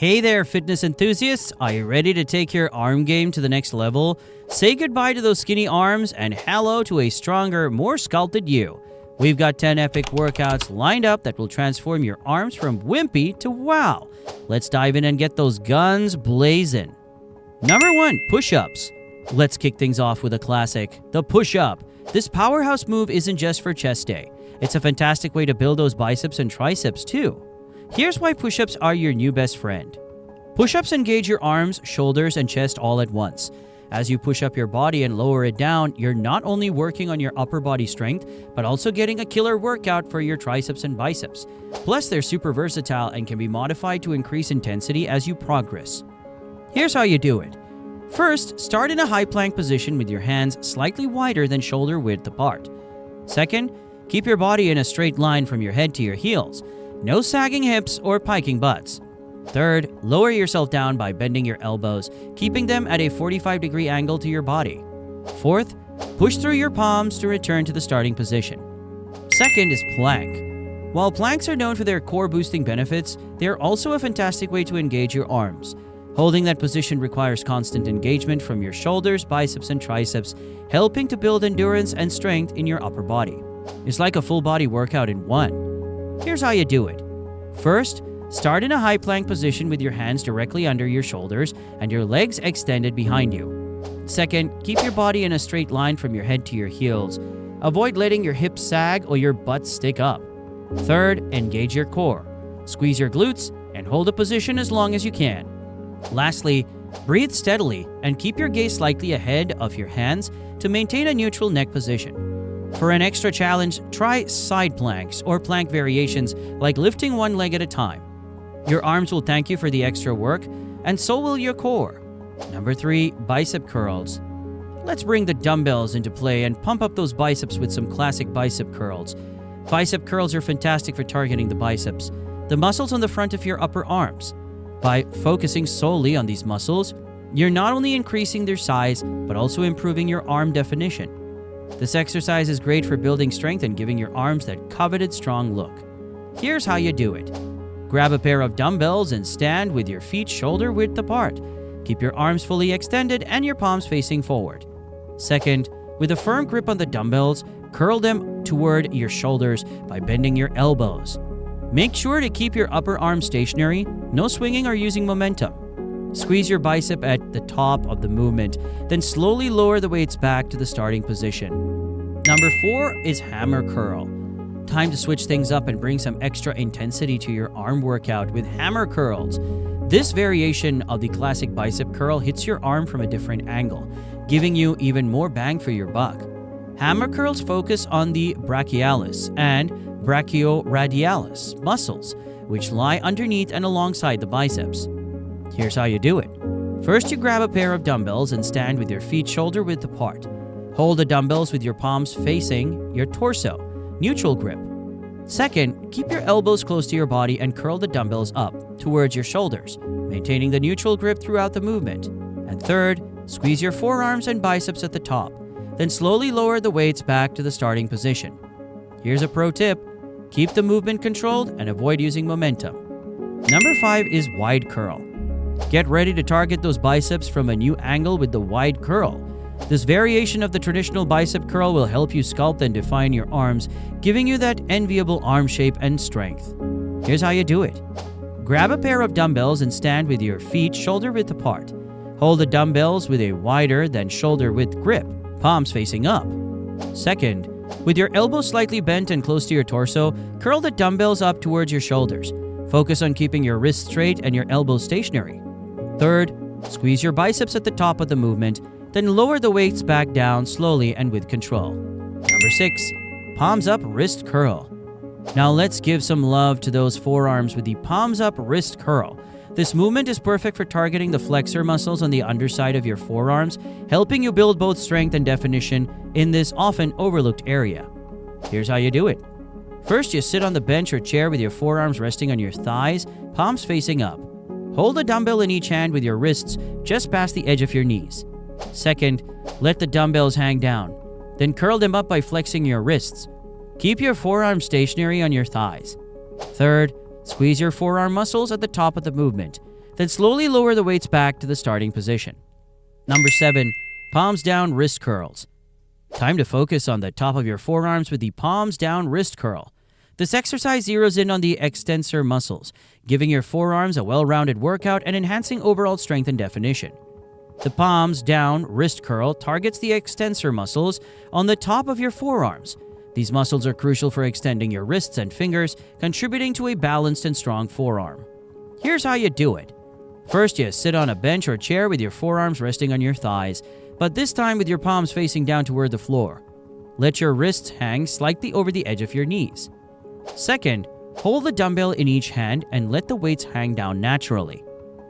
Hey there, fitness enthusiasts! Are you ready to take your arm game to the next level? Say goodbye to those skinny arms and hello to a stronger, more sculpted you. We've got 10 epic workouts lined up that will transform your arms from wimpy to wow. Let's dive in and get those guns blazing. Number 1, push-ups. Let's kick things off with a classic, the push-up. This powerhouse move isn't just for chest day. It's a fantastic way to build those biceps and triceps too. Here's why push-ups are your new best friend. Push-ups engage your arms, shoulders, and chest all at once. As you push up your body and lower it down, you're not only working on your upper body strength, but also getting a killer workout for your triceps and biceps. Plus, they're super versatile and can be modified to increase intensity as you progress. Here's how you do it. First, start in a high plank position with your hands slightly wider than shoulder width apart. Second, keep your body in a straight line from your head to your heels. No sagging hips or piking butts. Third, lower yourself down by bending your elbows, keeping them at a 45-degree angle to your body. Fourth, push through your palms to return to the starting position. Second is plank. While planks are known for their core-boosting benefits, they are also a fantastic way to engage your arms. Holding that position requires constant engagement from your shoulders, biceps, and triceps, helping to build endurance and strength in your upper body. It's like a full-body workout in one. Here's how you do it. First, start in a high plank position with your hands directly under your shoulders and your legs extended behind you. Second, keep your body in a straight line from your head to your heels. Avoid letting your hips sag or your butt stick up. Third, engage your core. Squeeze your glutes and hold a position as long as you can. Lastly, breathe steadily and keep your gaze slightly ahead of your hands to maintain a neutral neck position. For an extra challenge, try side planks or plank variations like lifting one leg at a time. Your arms will thank you for the extra work, and so will your core. Number 3, bicep curls. Let's bring the dumbbells into play and pump up those biceps with some classic bicep curls. Bicep curls are fantastic for targeting the biceps, the muscles on the front of your upper arms. By focusing solely on these muscles, you're not only increasing their size, but also improving your arm definition. This exercise is great for building strength and giving your arms that coveted strong look. Here's how you do it. Grab a pair of dumbbells and stand with your feet shoulder width apart. Keep your arms fully extended and your palms facing forward. Second, with a firm grip on the dumbbells, curl them toward your shoulders by bending your elbows. Make sure to keep your upper arm stationary, no swinging or using momentum. Squeeze your bicep at the top of the movement, then slowly lower the weights back to the starting position. Number 4 is hammer curl. Time to switch things up and bring some extra intensity to your arm workout with hammer curls. This variation of the classic bicep curl hits your arm from a different angle, giving you even more bang for your buck. Hammer curls focus on the brachialis and brachioradialis muscles, which lie underneath and alongside the biceps. Here's how you do it. First, you grab a pair of dumbbells and stand with your feet shoulder width apart. Hold the dumbbells with your palms facing your torso, neutral grip. Second, keep your elbows close to your body and curl the dumbbells up towards your shoulders, maintaining the neutral grip throughout the movement. And third, squeeze your forearms and biceps at the top, then slowly lower the weights back to the starting position. Here's a pro tip. Keep the movement controlled and avoid using momentum. Number 5 is wide curl. Get ready to target those biceps from a new angle with the wide curl. This variation of the traditional bicep curl will help you sculpt and define your arms, giving you that enviable arm shape and strength. Here's how you do it. Grab a pair of dumbbells and stand with your feet shoulder width apart. Hold the dumbbells with a wider than shoulder width grip, palms facing up. Second, with your elbows slightly bent and close to your torso, curl the dumbbells up towards your shoulders. Focus on keeping your wrists straight and your elbows stationary. Third, squeeze your biceps at the top of the movement, then lower the weights back down slowly and with control. Number 6, palms up wrist curl. Now let's give some love to those forearms with the palms up wrist curl. This movement is perfect for targeting the flexor muscles on the underside of your forearms, helping you build both strength and definition in this often overlooked area. Here's how you do it. First, you sit on the bench or chair with your forearms resting on your thighs, palms facing up. Hold a dumbbell in each hand with your wrists just past the edge of your knees. Second, let the dumbbells hang down. Then curl them up by flexing your wrists. Keep your forearms stationary on your thighs. Third, Squeeze your forearm muscles at the top of the movement, then slowly lower the weights back to the starting position. Number 7. Palms down wrist curls. Time to focus on the top of your forearms with the palms down wrist curl. This exercise zeroes in on the extensor muscles, giving your forearms a well-rounded workout and enhancing overall strength and definition. The palms down wrist curl targets the extensor muscles on the top of your forearms. These muscles are crucial for extending your wrists and fingers, contributing to a balanced and strong forearm. Here's how you do it. First, you sit on a bench or chair with your forearms resting on your thighs, but this time with your palms facing down toward the floor. Let your wrists hang slightly over the edge of your knees. Second, hold the dumbbell in each hand and let the weights hang down naturally.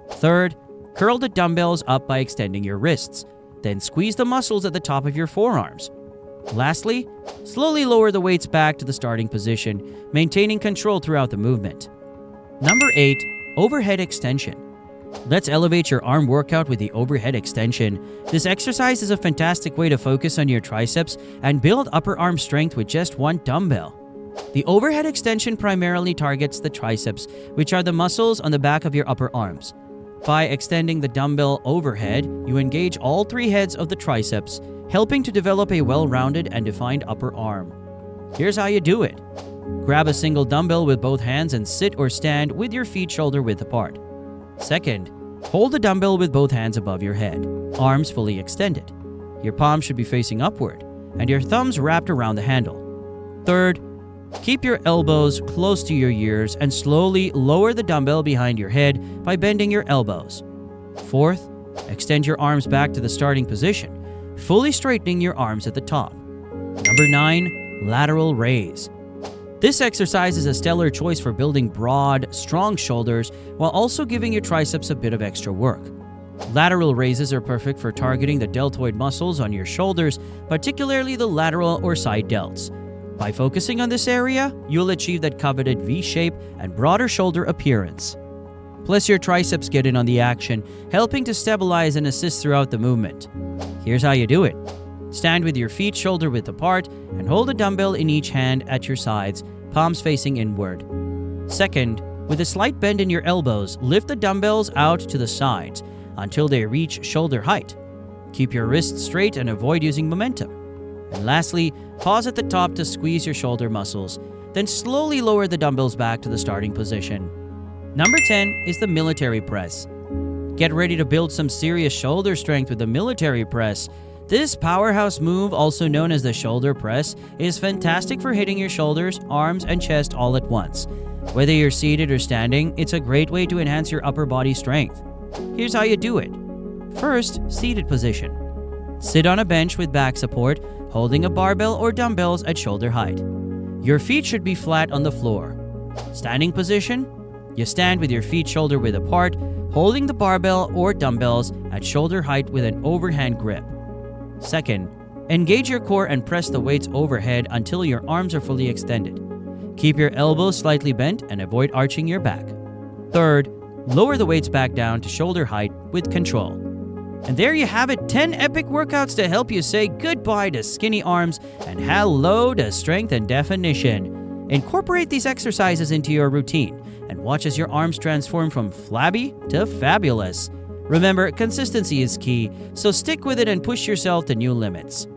Third, curl the dumbbells up by extending your wrists, then squeeze the muscles at the top of your forearms. Lastly, slowly lower the weights back to the starting position, maintaining control throughout the movement. Number 8. Overhead extension. Let's elevate your arm workout with the overhead extension. This exercise is a fantastic way to focus on your triceps and build upper arm strength with just one dumbbell. The overhead extension primarily targets the triceps, which are the muscles on the back of your upper arms. By extending the dumbbell overhead, you engage all 3 heads of the triceps, helping to develop a well-rounded and defined upper arm. Here's how you do it. Grab a single dumbbell with both hands and sit or stand with your feet shoulder-width apart. Second, hold the dumbbell with both hands above your head, arms fully extended. Your palms should be facing upward, and your thumbs wrapped around the handle. Third, keep your elbows close to your ears and slowly lower the dumbbell behind your head by bending your elbows. Fourth, extend your arms back to the starting position, fully straightening your arms at the top. Number 9. Lateral raise. This exercise is a stellar choice for building broad, strong shoulders while also giving your triceps a bit of extra work. Lateral raises are perfect for targeting the deltoid muscles on your shoulders, particularly the lateral or side delts. By focusing on this area, you'll achieve that coveted V-shape and broader shoulder appearance. Plus, your triceps get in on the action, helping to stabilize and assist throughout the movement. Here's how you do it. Stand with your feet shoulder-width apart and hold a dumbbell in each hand at your sides, palms facing inward. Second, with a slight bend in your elbows, lift the dumbbells out to the sides until they reach shoulder height. Keep your wrists straight and avoid using momentum. And lastly, pause at the top to squeeze your shoulder muscles, then slowly lower the dumbbells back to the starting position. Number 10 is the military press. Get ready to build some serious shoulder strength with the military press. This powerhouse move, also known as the shoulder press, is fantastic for hitting your shoulders, arms, and chest all at once. Whether you're seated or standing, it's a great way to enhance your upper body strength. Here's how you do it. First, seated position. Sit on a bench with back support, holding a barbell or dumbbells at shoulder height. Your feet should be flat on the floor. Standing position. You stand with your feet shoulder-width apart, holding the barbell or dumbbells at shoulder height with an overhand grip. Second, engage your core and press the weights overhead until your arms are fully extended. Keep your elbows slightly bent and avoid arching your back. Third, lower the weights back down to shoulder height with control. And there you have it, 10 epic workouts to help you say goodbye to skinny arms and hello to strength and definition. Incorporate these exercises into your routine and watch as your arms transform from flabby to fabulous. Remember, consistency is key, so stick with it and push yourself to new limits.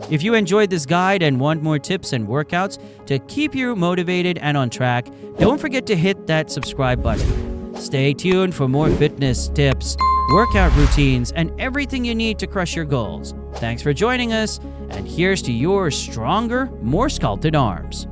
If you enjoyed this guide and want more tips and workouts to keep you motivated and on track, don't forget to hit that subscribe button. Stay tuned for more fitness tips, workout routines, and everything you need to crush your goals. Thanks for joining us, and here's to your stronger, more sculpted arms.